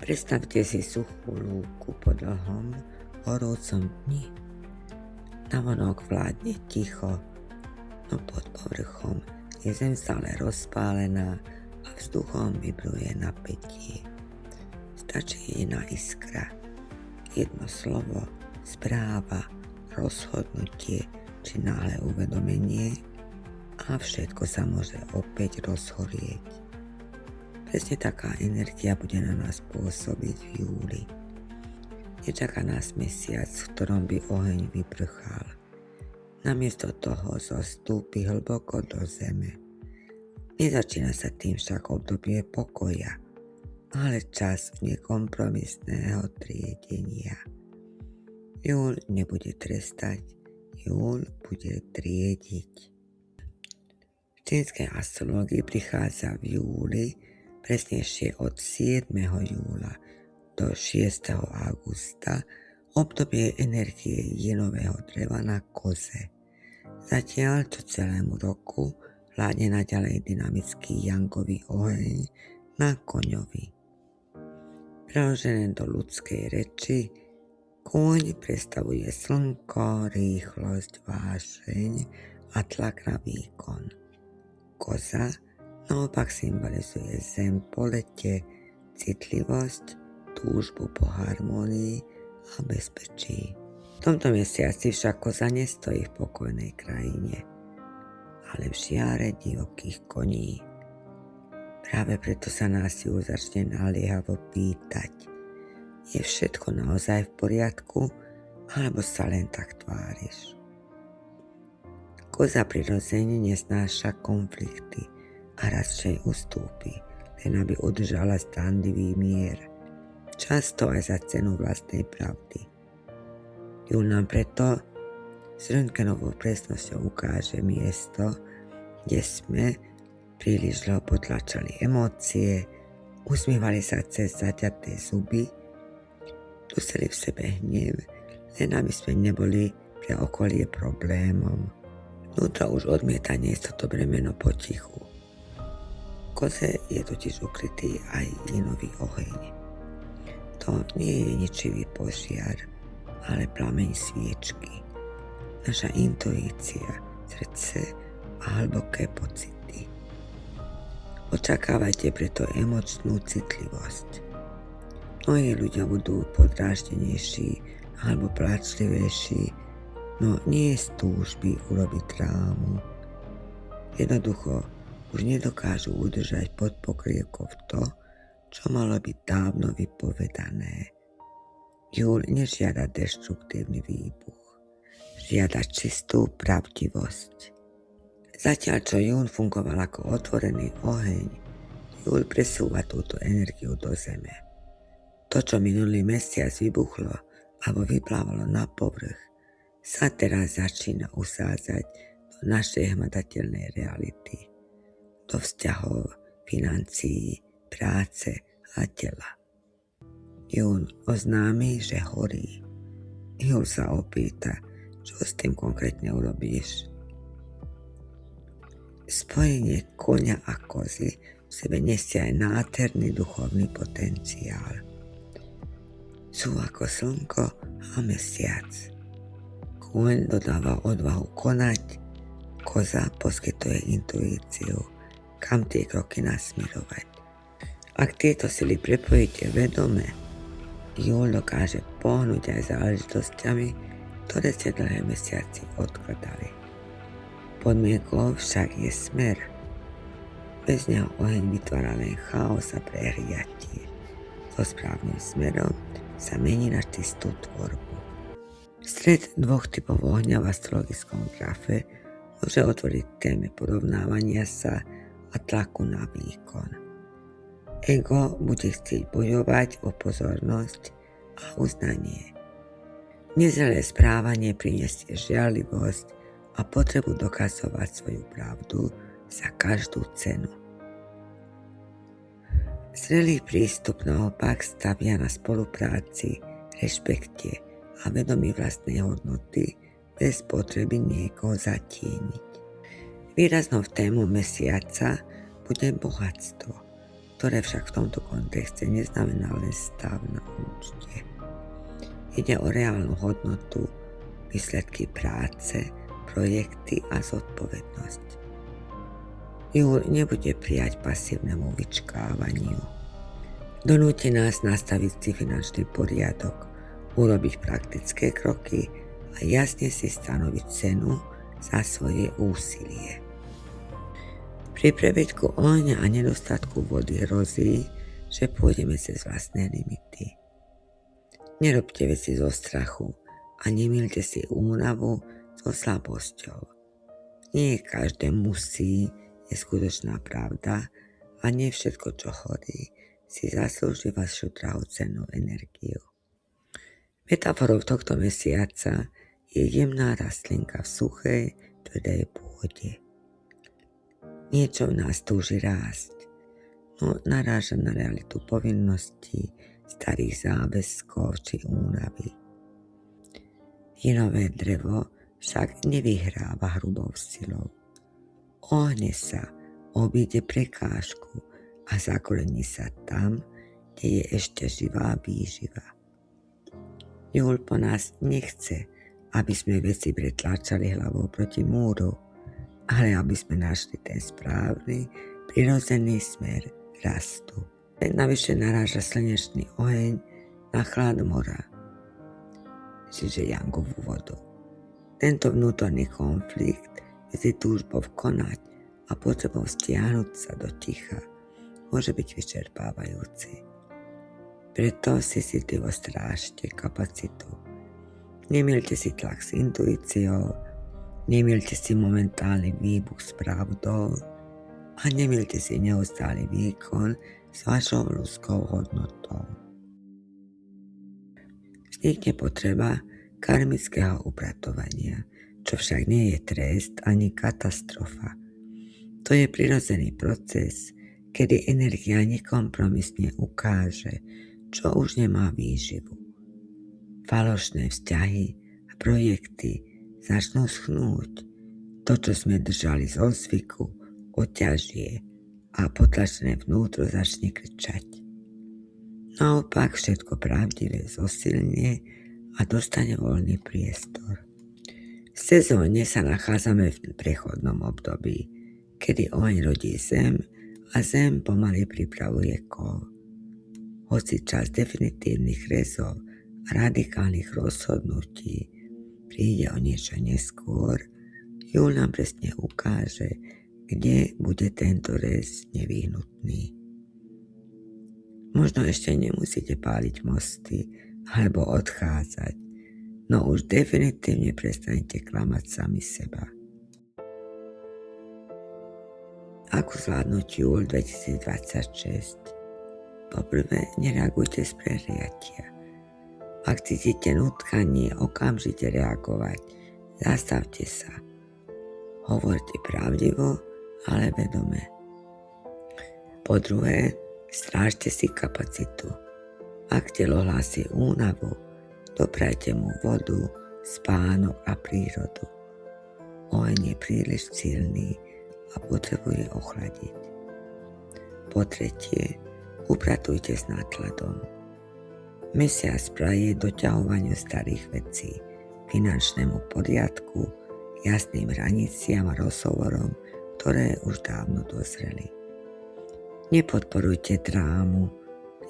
Predstavte si suchú lúku po dlhom, horúcom dni. Navonok vládne ticho, no pod povrchom je zem stále rozpálená a vzduchom vibruje napätie. Stačí jedna iskra, jedno slovo, správa, rozhodnutie či náhle uvedomenie a všetko sa môže opäť rozhorieť. Presne taká energia bude na nás pôsobiť v júli. Nečaká nás mesiac, v ktorom by oheň vyprchal. Namiesto toho zostúpi hlboko do zeme. Nezačína sa tým však obdobie pokoja, ale čas nekompromisného triedenia. Júl nebude trestať, júl bude triediť. V čínskej astrológii prichádza v júli, presnejšie od 7. júla do 6. augusta, obdobie energie jinového dreva na koze. Zatiaľ, čo celému roku vládne naďalej dynamický jangový oheň na koňovi. Preložené do ľudskej reči, kôň predstavuje slnko, rýchlosť, vášeň a tlak na výkon. Koza naopak symbolizuje zem, polete, citlivosť, túžbu po harmónii a bezpečí. V tomto mesiaci však koza nestojí v pokojnej krajine, ale v žiare divokých koní. Práve preto sa nás júl začne naliehavo pýtať, je všetko naozaj v poriadku, alebo sa len tak tváriš? Koza prirodzene neznáša konflikty a radšej ustúpi, len aby udržala zdánlivý mier, často aj za cenu vlastnej pravdy. Júl nám preto s röntgenovou presnosťou ukáže miesto, kde sme príliš dlho potlačali emócie, usmievali sa cez zaťaté zuby, dusili v sebe hnev, len aby sme neboli pre okolie problémom. Vnútra už odmieta niesť toto bremeno potichu. Koze je totiž ukrytý aj jinový oheň. To nie je ničivý požiar, ale plameň sviečky. Naša intuícia, srdce a hlboké pocity. Očakávajte preto emočnú citlivosť. Mnohí ľudia budú podráždenejší alebo pláčlivejší, no nie z túžby urobiť drámu. Jednoducho už nedokážu udržať pod pokrievkou to, čo malo byť dávno vypovedané. Júl nežiada deštruktívny výbuch, žiada čistú pravdivosť. Zatiaľ, čo jún fungoval ako otvorený oheň, júl presúva túto energiu do zeme. To, čo minulý mesiac vybuchlo alebo vyplávalo na povrch, sa teraz začína usádzať do našej hmatateľnej reality, do vzťahov, financií, práce a tela. Jún oznámi, že horí. Júl sa opýta, čo s tým konkrétne urobíš. Spojenie koňa a kozy v sebe nesie aj nádherný duchovný potenciál. Sú ako slnko a mesiac. Kôň dodáva odvahu konať, koza poskytuje intuíciu, kam tie kroky nasmerovať. Ak tieto sily prepojíte vedome, júl dokáže pohnúť aj záležitosťami, ktoré ste dlhé mesiaci odkladali. Podmienkou však je smer. Bez neho oheň vytvára len chaos a prehriatie. So správnym smerom sa mení na čistú tvorbu. Stred dvoch typov ohňa v astrologickom grafe môže otvoriť téme porovnávania sa a tlaku na výkon. Ego bude chcieť bojovať o pozornosť a uznanie. Nezrelé správanie prinesie žiarlivosť a potrebu dokazovať svoju pravdu za každú cenu. Zrelý prístup naopak stavia na spolupráci, rešpekte a vedomí vlastnej hodnoty bez potreby niekoho zatieniť. Výraznou témou mesiaca bude bohatstvo. ktoré však v tomto kontexte neznamená len stav na účte. Ide o reálnu hodnotu, výsledky práce, projekty a zodpovednosť. Júl nebude prijať pasívnemu vyčkávaniu. Donúti nás nastaviť si finančný poriadok, urobiť praktické kroky a jasne si stanoviť cenu za svoje úsilie. Pri prebytku ohňa a nedostatku vody hrozí, že pôjdeme cez vlastné limity. Nerobte veci zo strachu a nemýlte si únavu so slabosťou. Nie každé musí je skutočná pravda a nie všetko, čo chodí, si zaslúži vašu drahocennú energiu. Metaforou tohto mesiaca je jemná rastlinka v suchej, tvrdej pôde. Niečo v nás túži rásť, no naráža na realitu povinností, starých záväzkov či únavy. Jinové drevo však nevyhráva hrubou silou. Ohne sa, obíde prekážku a zakorení sa tam, kde je ešte živá výživa. Júl po nás nechce, aby sme veci pretláčali hlavou proti múru, ale aby sme našli ten správny, prirodzený smer rastu. Navyše naráža slnečný oheň na chlad mora, čiže Jangovú vodu. Tento vnútorný konflikt medzi túžbou konať a potrebou stiahnuť sa do ticha môže byť vyčerpávajúci. Preto si citlivo strážte kapacitu. Nemýlte si tlak s intuíciou, nemýlte si momentálny výbuch s pravdou a nemýlte si neustály výkon s vašou ľudskou hodnotou. Vznikne potreba karmického upratovania, čo však nie je trest ani katastrofa. To je prirodzený proces, kedy energia nekompromisne ukáže, čo už nemá výživu. Falošné vzťahy a projekty začnú schnúť. To, čo sme držali zo zvyku, oťažie a potlačené vnútro začne kričať. Naopak všetko pravdivé zosilnie a dostane voľný priestor. V sezóne sa nachádzame v prechodnom období, kedy oheň rodí zem a zem pomaly pripravuje kov. Hoci čas definitívnych rezov a radikálnych rozhodnutí príde o niečo neskôr, júl nám presne ukáže, kde bude tento rez nevyhnutný. Možno ešte nemusíte páliť mosty alebo odchádzať, no už definitívne prestanete klamať sami seba. Ako zvládnuť júl 2026? Poprvé, nereagujte z prehriatia. Ak cítite nutkanie okamžite reagovať, zastavte sa. Hovorte pravdivo, ale vedome. Po druhé, strážte si kapacitu. Ak telo hlási únavu, doprajte mu vodu, spánok a prírodu. Oheň je príliš silný a potrebuje ochladiť. Po tretie, upratujte s nákladom. Mesiac praje doťahovaniu starých vecí, finančnému poriadku, jasným hraniciam a rozhovorom, ktoré už dávno dozreli. Nepodporujte drámu,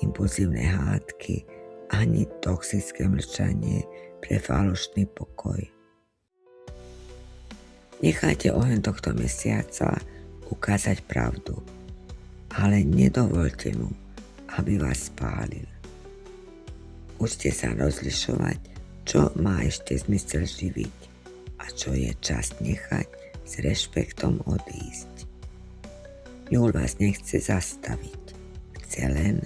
impulzívne hádky ani toxické mlčanie pre falošný pokoj. Nechajte oheň tohto mesiaca ukázať pravdu, ale nedovoľte mu, aby vás spálil. Učte sa rozlišovať, čo má ešte zmysel živiť a čo je čas nechať s rešpektom odísť. Júl vás nechce zastaviť. Chce len,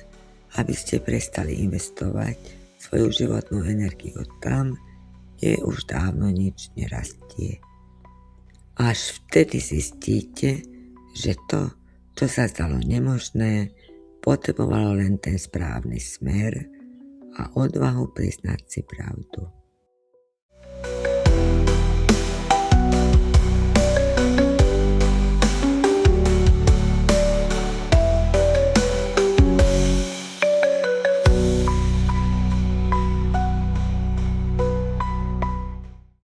aby ste prestali investovať svoju životnú energiu tam, kde už dávno nič nerastie. Až vtedy zistíte, že to, čo sa zdalo nemožné, potrebovalo len ten správny smer a odvahu priznať si pravdu.